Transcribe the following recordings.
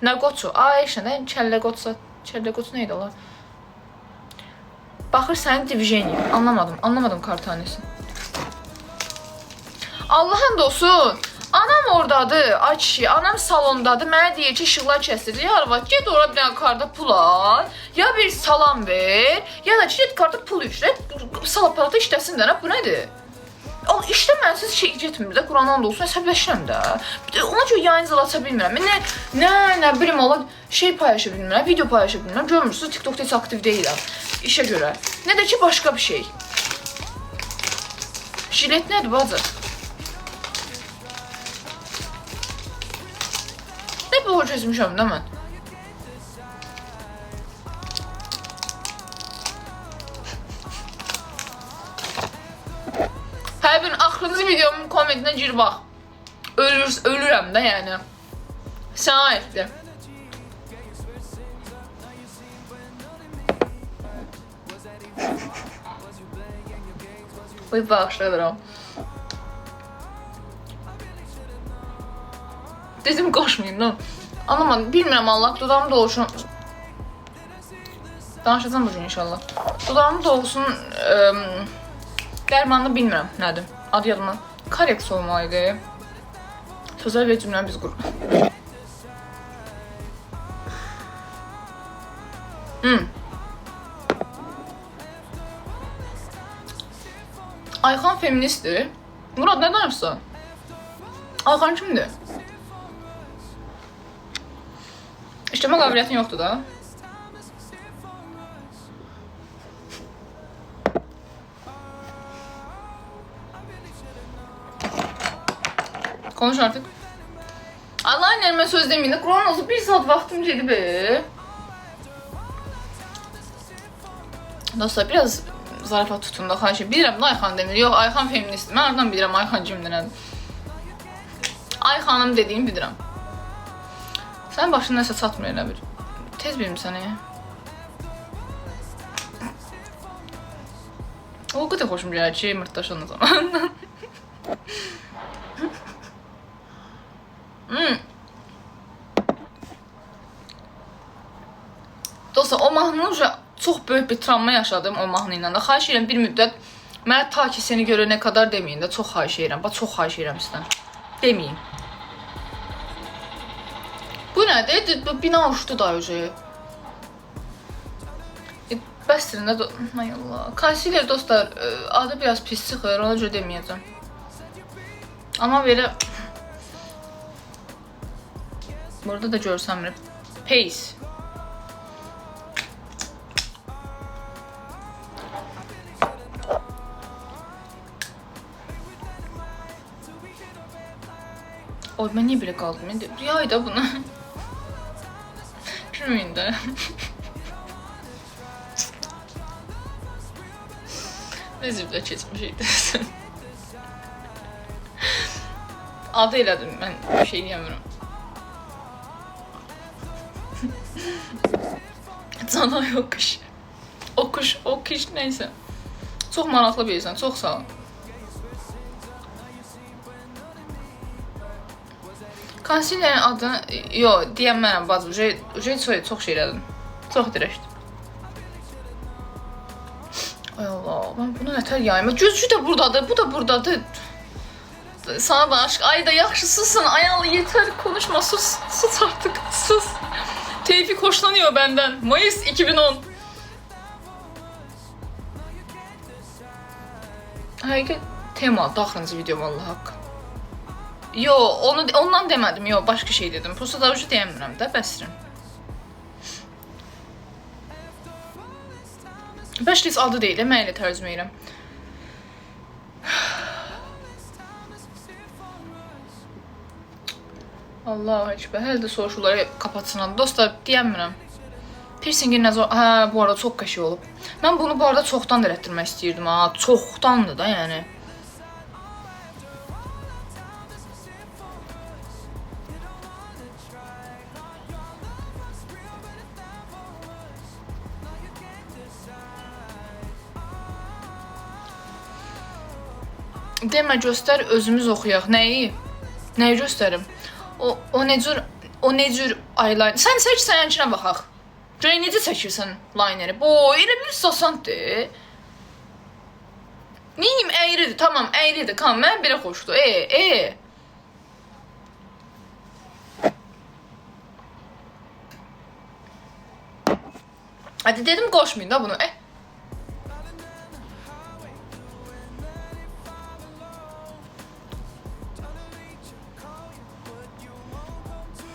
Nə qoçu? Ayşə, nə kəllə qoçsa, kəllə qoçu nə idi olar? Baxır sənin divjeniya. Anlamadım kartanesi. Allah'ın olsun. Anam oradadır, ay kişi, anam salondadır, mənə deyir ki, işıqlar kəsilir. Ya arvad, get ora bir dənə karta pul al, ya bir salam ver, ya da ki, get karta pul yüklə, sal aparatı işləsin də, bu nədir? İşdə mənsiz şey getmir də, Qurandan da olsun, əsəbləşirəm də. Ona görə yayınızı aça bilmirəm. Nə bilim ola şey paylaşa bilmirəm, video paylaşa bilmirəm. Görmürsünüz, TikTokda heç aktiv deyiləm işə görə. Nə də ki, başqa bir şey. Jilet nədir, bacı? Nə bir hoca ezmişəm də mən? Hər bir axırıncı videomun kommentinə gir bax. Ölürəm də yəni. Sənə aiddir. Oy, bağışladıram. Dedim qoşmayın da. Anlamadım, bilmirəm Allah, dudağım doğuşun. Danışacağım bugün inşallah. Dudağım doğuşun dərmanını bilmirəm nədir. Adı yadımdan. Koreks olmalıydı. Sözlər və cümləni biz qurur. Ayxan feministdir. Murad, nə danışsan? Ayxan kimdir? İşləmə qabiliyyətin yoxdur da. Konuş artık. Allah'ın elime söz demeyin de Kur'an olsun, bir saat vaktim geldi be. Dostlar, biraz zarafat tutun da xahiş edirəm. Bilirəm da Ayxan demir. Yox, Ayxan feministdir. Mən oradan bilirəm Ayxan kimdir nədir. Ayxanım dediyim bilirəm. Sənin başın nəsə çatmır elə bir. Tez bilmirsən ya. O qədər xoşum gəlir ki, mırtdaşanın zaman. Dostlar, o mahnının çox böyük bir travma yaşadım o mahnı ilə də. Xahiş edirəm bir müddət mənə ta ki seni görənə qədər deməyin də. Çox xahiş edirəm. Bax, çox xahiş edirəm sizdən. Deməyin. Bu nədir? Bu bina uçdu da öcə. Bəsdirin də. Ay Allah. Concealer dostlar, adı biraz pis çıxır. Ona görə deməyəcəm. Amma belə burada da görsəm Pace. Oy, mən niyə belə qaldım? Riyay da buna. Gülməyin də. Nə zibdə keçmişikdir. Adı elədim, mən bir şey yemiyorum. Cana yokuş. Okuş neyse. Çox maraqlı bir insan, çox sağ ol. Concealer'in adını, deyəm mənəm bazı, çox şey elədim. Çox dirəşdim. Ay Allah, ben bunu nətər yayım? Gözcü də buradadır, bu da buradadır. Sana da aşk, ay da yaxşı susun, Ayalı yeter konuşma, sus artık, sus. Tevfik hoşlanıyor benden. Mayıs 2010. Həqiqət tema, daxiliniz video vallahi haqq. Yo, ondan demədim, yo, başqa şey dedim. Prosta da ucu deyəmirəm də, bəsrin. Bəşlis adı deyil, mən elə tərcümə edirəm. Allah ekber, hələ də soruşurlar, kapatsın. Dostlar, deyəmirəm. Piercingin nə zor... Hə, bu arada çox qəşəng olub. Mən bunu bu arada çoxdan da elətdirmək istəyirdim, ha. Çoxdandır da, yəni. Demə, göstər, özümüz oxuyaq. Nəyi? Nəyi göstərim? O o ne cür eyeliner. Sən seç, sənəkinə baxaq. Görək necə çəkirsən lineri. Bu elə bir sasantdır. Neyim, əyridir, tamam, əyridir. Kan, mən belə xoşdur. Hadi dedim qoşmayın da bunu.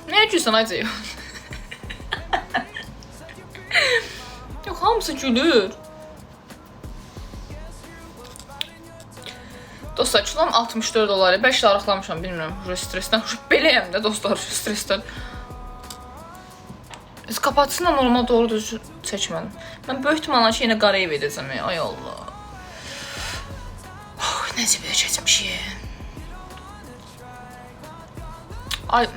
Ne gülsən acı? Yox, hamısı gülür. Dostlar, kilom 64 dolar. 5 darıqlamışam, bilmirəm. Stressdən. Beləyəm də dostlar, stressdən. Kapatsın da normal doğru düz çəkmədim. Mən böyük ihtimalle ki, yenə qara ev edəcəm. Ay Allah. Necə böyük çəkmişim. Ay.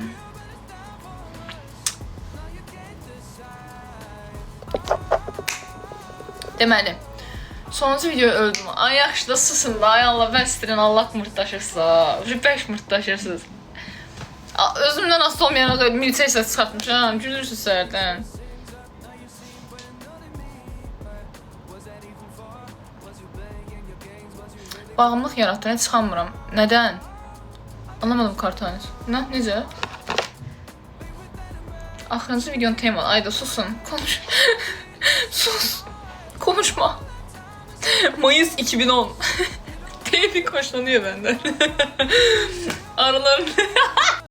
Deməli, sonuncu videoyu öldüm. Ay yaxşı da susun da, ay Allah bəstirin, Allah mırtdaşırsa. 5 mırtdaşırsınız. Özümdən asıl olmayaraq milçək səs çıxartmışam, gülürsünüz səhərdən. Bağımlıq yaratdı, nə çıxamıram. Nədən? Anlamadım kartanız. Necə? Axırıncı videonun temalı. Ayda susun, konuş. Sus. Konuşma. Mayıs 2010. Tevfik hoşlanıyor benden. Aralarında.